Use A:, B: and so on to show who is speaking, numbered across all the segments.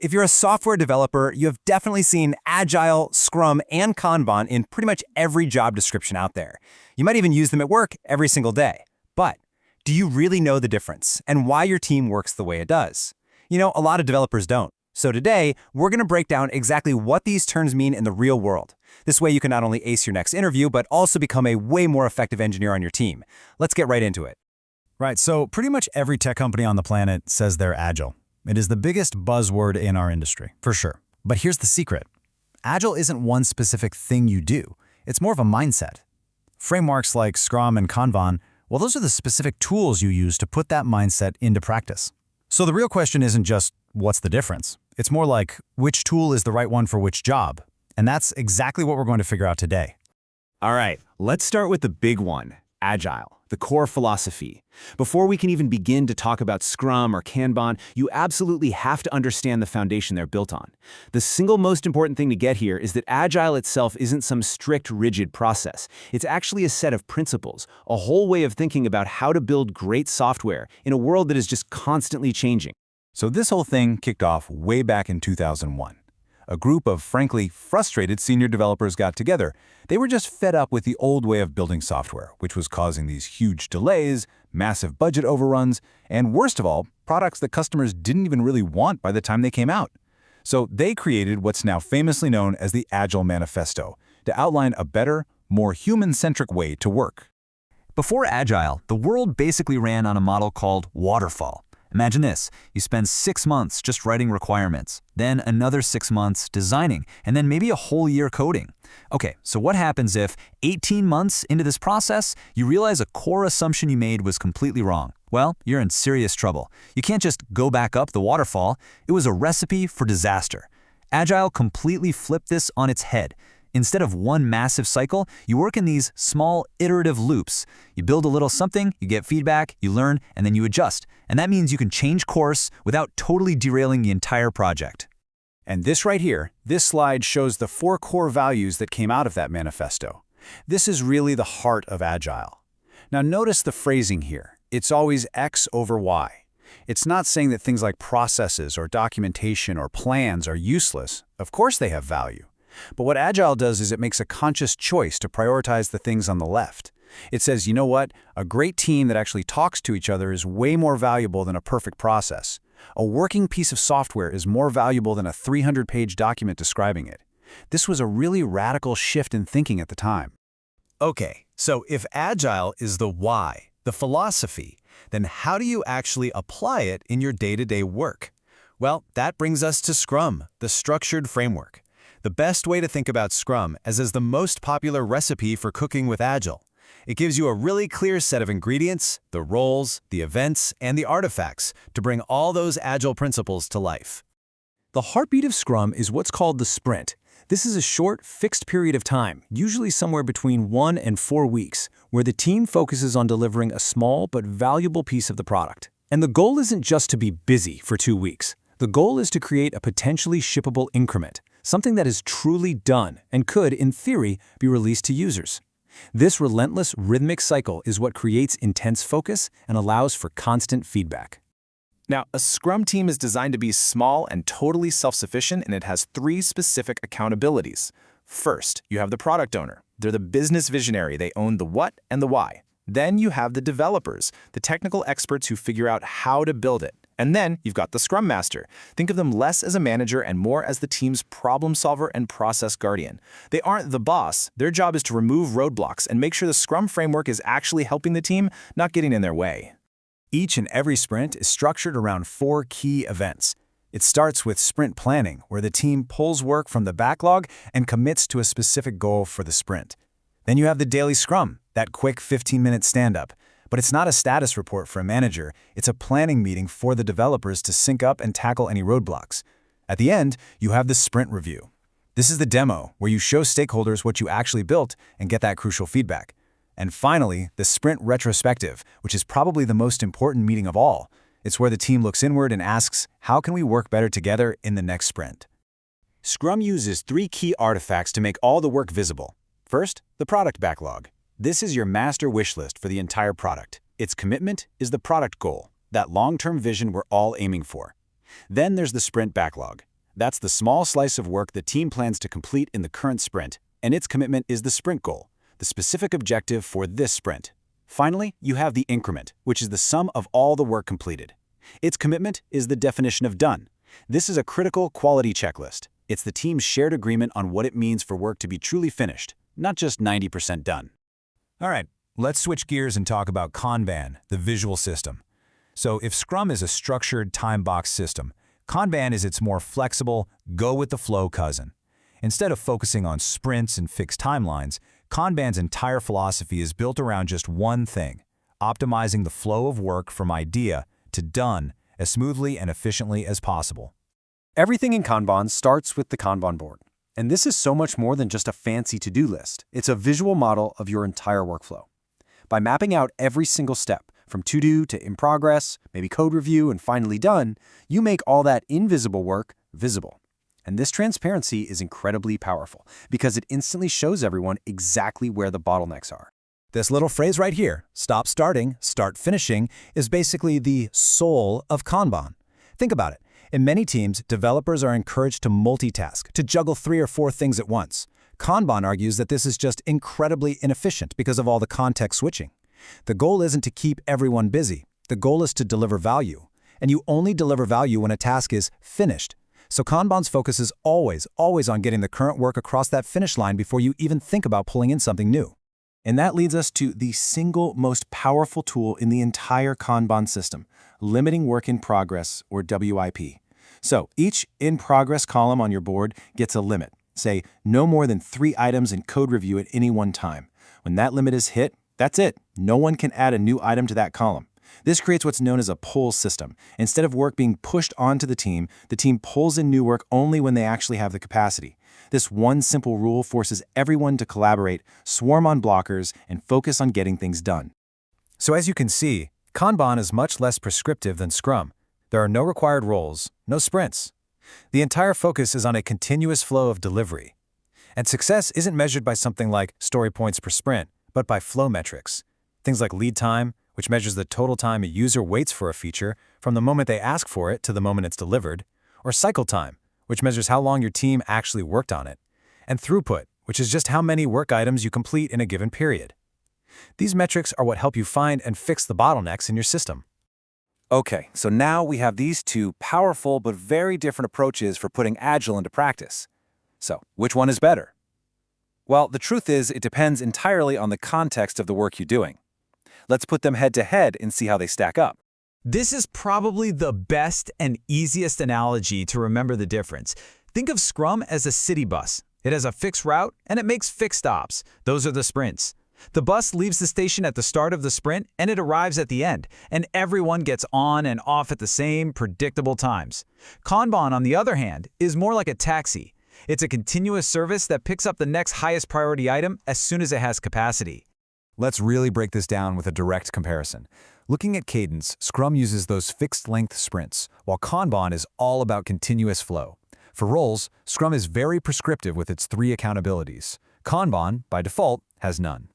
A: If you're a software developer, you have definitely seen Agile, Scrum, and Kanban in pretty much every job description out there. You might even use them at work every single day. But do you really know the difference and why your team works the way it does? You know, a lot of developers don't. So today, we're going to break down exactly what these terms mean in the real world. This way you can not only ace your next interview, but also become a way more effective engineer on your team. Let's get right into it.
B: Right, so pretty much every tech company on the planet says they're agile. It is the biggest buzzword in our industry, for sure. But here's the secret. Agile isn't one specific thing you do. It's more of a mindset. Frameworks like Scrum and Kanban, well, those are the specific tools you use to put that mindset into practice. So the real question isn't just, what's the difference? It's more like, which tool is the right one for which job? And that's exactly what we're going to figure out today.
C: All right, let's start with the big one, Agile, the core philosophy. Before we can even begin to talk about Scrum or Kanban, you absolutely have to understand the foundation they're built on. The single most important thing to get here is that Agile itself isn't some strict, rigid process. It's actually a set of principles, a whole way of thinking about how to build great software in a world that is just constantly changing.
B: So this whole thing kicked off way back in 2001. A group of, frankly, frustrated senior developers got together. They were just fed up with the old way of building software, which was causing these huge delays, massive budget overruns, and worst of all, products that customers didn't even really want by the time they came out. So they created what's now famously known as the Agile Manifesto to outline a better, more human-centric way to work.
A: Before Agile, the world basically ran on a model called Waterfall. Imagine this, you spend 6 months just writing requirements, then another 6 months designing, and then maybe a whole year coding. Okay, so what happens if 18 months into this process, you realize a core assumption you made was completely wrong? Well, you're in serious trouble. You can't just go back up the waterfall. It was a recipe for disaster. Agile completely flipped this on its head. Instead of one massive cycle, you work in these small, iterative loops. You build a little something, you get feedback, you learn, and then you adjust. And that means you can change course without totally derailing the entire project.
B: And this right here, this slide shows the 4 core values that came out of that manifesto. This is really the heart of Agile. Now notice the phrasing here. It's always X over Y. It's not saying that things like processes or documentation or plans are useless. Of course they have value. But what Agile does is it makes a conscious choice to prioritize the things on the left. It says, you know what? A great team that actually talks to each other is way more valuable than a perfect process. A working piece of software is more valuable than a 300-page document describing it. This was a really radical shift in thinking at the time.
D: Okay, so if Agile is the why, the philosophy, then how do you actually apply it in your day-to-day work? Well, that brings us to Scrum, the structured framework. The best way to think about Scrum is as the most popular recipe for cooking with Agile. It gives you a really clear set of ingredients, the roles, the events, and the artifacts to bring all those Agile principles to life.
A: The heartbeat of Scrum is what's called the sprint. This is a short, fixed period of time, usually somewhere between 1 and 4 weeks, where the team focuses on delivering a small but valuable piece of the product. And the goal isn't just to be busy for 2 weeks. The goal is to create a potentially shippable increment, something that is truly done and could, in theory, be released to users. This relentless, rhythmic cycle is what creates intense focus and allows for constant feedback.
E: Now, a Scrum team is designed to be small and totally self-sufficient, and it has 3 specific accountabilities. First, you have the product owner. They're the business visionary. They own the what and the why. Then you have the developers, the technical experts who figure out how to build it. And then you've got the Scrum Master. Think of them less as a manager and more as the team's problem solver and process guardian. They aren't the boss. Their job is to remove roadblocks and make sure the Scrum framework is actually helping the team, not getting in their way.
B: Each and every sprint is structured around 4 key events. It starts with sprint planning, where the team pulls work from the backlog and commits to a specific goal for the sprint. Then you have the daily Scrum, that quick 15-minute stand-up. But it's not a status report for a manager, it's a planning meeting for the developers to sync up and tackle any roadblocks. At the end, you have the sprint review. This is the demo, where you show stakeholders what you actually built and get that crucial feedback. And finally, the sprint retrospective, which is probably the most important meeting of all. It's where the team looks inward and asks, how can we work better together in the next sprint?
D: Scrum uses 3 key artifacts to make all the work visible. First, the product backlog. This is your master wish list for the entire product. Its commitment is the product goal, that long-term vision we're all aiming for. Then there's the sprint backlog.
B: That's the small slice of work the team plans to complete in the current sprint, and its commitment is the sprint goal, the specific objective for this sprint. Finally, you have the increment, which is the sum of all the work completed. Its commitment is the definition of done. This is a critical quality checklist. It's the team's shared agreement on what it means for work to be truly finished, not just 90% done.
D: All right, let's switch gears and talk about Kanban, the visual system. So if Scrum is a structured time-box system, Kanban is its more flexible, go-with-the-flow cousin. Instead of focusing on sprints and fixed timelines, Kanban's entire philosophy is built around just one thing: optimizing the flow of work from idea to done as smoothly and efficiently as possible.
B: Everything in Kanban starts with the Kanban board. And this is so much more than just a fancy to-do list. It's a visual model of your entire workflow. By mapping out every single step, from to-do to in progress, maybe code review, and finally done, you make all that invisible work visible. And this transparency is incredibly powerful because it instantly shows everyone exactly where the bottlenecks are.
D: This little phrase right here, stop starting, start finishing, is basically the soul of Kanban. Think about it. In many teams, developers are encouraged to multitask, to juggle 3 or 4 things at once. Kanban argues that this is just incredibly inefficient because of all the context switching. The goal isn't to keep everyone busy. The goal is to deliver value. And you only deliver value when a task is finished. So Kanban's focus is always on getting the current work across that finish line before you even think about pulling in something new.
E: And that leads us to the single most powerful tool in the entire Kanban system, limiting work in progress, or WIP. So each in-progress column on your board gets a limit. Say, no more than 3 items in code review at any one time. When that limit is hit, that's it. No one can add a new item to that column. This creates what's known as a pull system. Instead of work being pushed onto the team pulls in new work only when they actually have the capacity. This one simple rule forces everyone to collaborate, swarm on blockers, and focus on getting things done.
D: So as you can see, Kanban is much less prescriptive than Scrum. There are no required roles, no sprints. The entire focus is on a continuous flow of delivery. And success isn't measured by something like story points per sprint, but by flow metrics. Things like lead time, which measures the total time a user waits for a feature from the moment they ask for it to the moment it's delivered, or cycle time, which measures how long your team actually worked on it, and throughput, which is just how many work items you complete in a given period. These metrics are what help you find and fix the bottlenecks in your system.
B: Okay, so now we have these 2 powerful but very different approaches for putting Agile into practice. So, which one is better? Well, the truth is, it depends entirely on the context of the work you're doing. Let's put them head to head and see how they stack up.
A: This is probably the best and easiest analogy to remember the difference. Think of Scrum as a city bus. It has a fixed route and it makes fixed stops. Those are the sprints. The bus leaves the station at the start of the sprint and it arrives at the end, and everyone gets on and off at the same predictable times. Kanban, on the other hand, is more like a taxi. It's a continuous service that picks up the next highest priority item as soon as it has capacity.
D: Let's really break this down with a direct comparison. Looking at cadence, Scrum uses those fixed-length sprints, while Kanban is all about continuous flow. For roles, Scrum is very prescriptive with its 3 accountabilities. Kanban, by default, has none.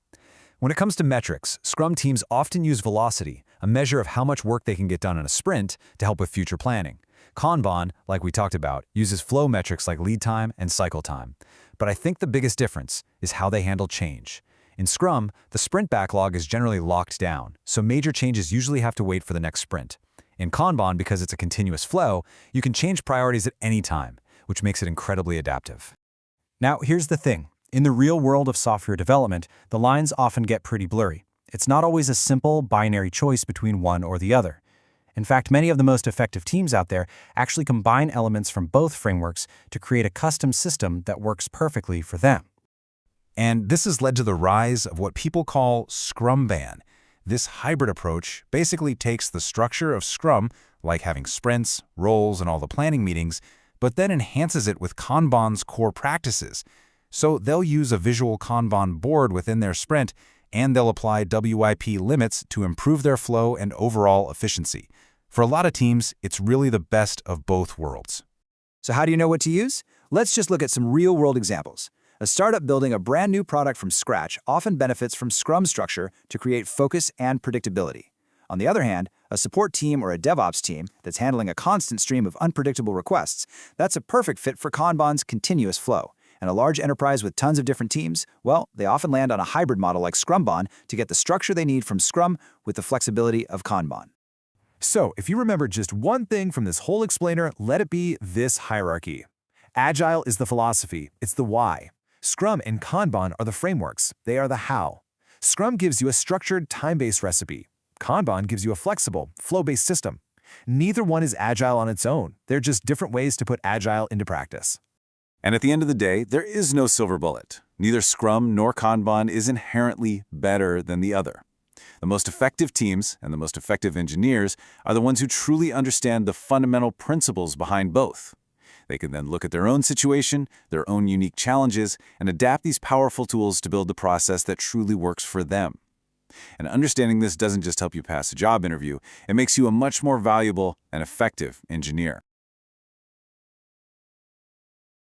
D: When it comes to metrics, Scrum teams often use velocity, a measure of how much work they can get done in a sprint, to help with future planning. Kanban, like we talked about, uses flow metrics like lead time and cycle time. But I think the biggest difference is how they handle change. In Scrum, the sprint backlog is generally locked down, so major changes usually have to wait for the next sprint. In Kanban, because it's a continuous flow, you can change priorities at any time, which makes it incredibly adaptive.
B: Now, here's the thing. In the real world of software development, the lines often get pretty blurry. It's not always a simple binary choice between one or the other. In fact, many of the most effective teams out there actually combine elements from both frameworks to create a custom system that works perfectly for them.
D: And this has led to the rise of what people call Scrumban. This hybrid approach basically takes the structure of Scrum, like having sprints, roles, and all the planning meetings, but then enhances it with Kanban's core practices. So they'll use a visual Kanban board within their sprint, and they'll apply WIP limits to improve their flow and overall efficiency. For a lot of teams, it's really the best of both worlds.
F: So how do you know what to use? Let's just look at some real-world examples. A startup building a brand new product from scratch often benefits from Scrum structure to create focus and predictability. On the other hand, A support team or a DevOps team that's handling a constant stream of unpredictable requests, that's a perfect fit for Kanban's continuous flow. And a large enterprise with tons of different teams, well, they often land on a hybrid model like Scrumban to get the structure they need from Scrum with the flexibility of Kanban.
E: So, if you remember just one thing from this whole explainer, let it be this hierarchy. Agile is the philosophy, it's the why. Scrum and Kanban are the frameworks, they are the how. Scrum gives you a structured, time-based recipe. Kanban gives you a flexible, flow-based system. Neither one is Agile on its own. They're just different ways to put Agile into practice.
C: And at the end of the day, there is no silver bullet. Neither Scrum nor Kanban is inherently better than the other. The most effective teams and the most effective engineers are the ones who truly understand the fundamental principles behind both. They can then look at their own situation, their own unique challenges, and adapt these powerful tools to build the process that truly works for them. And understanding this doesn't just help you pass a job interview, it makes you a much more valuable and effective engineer.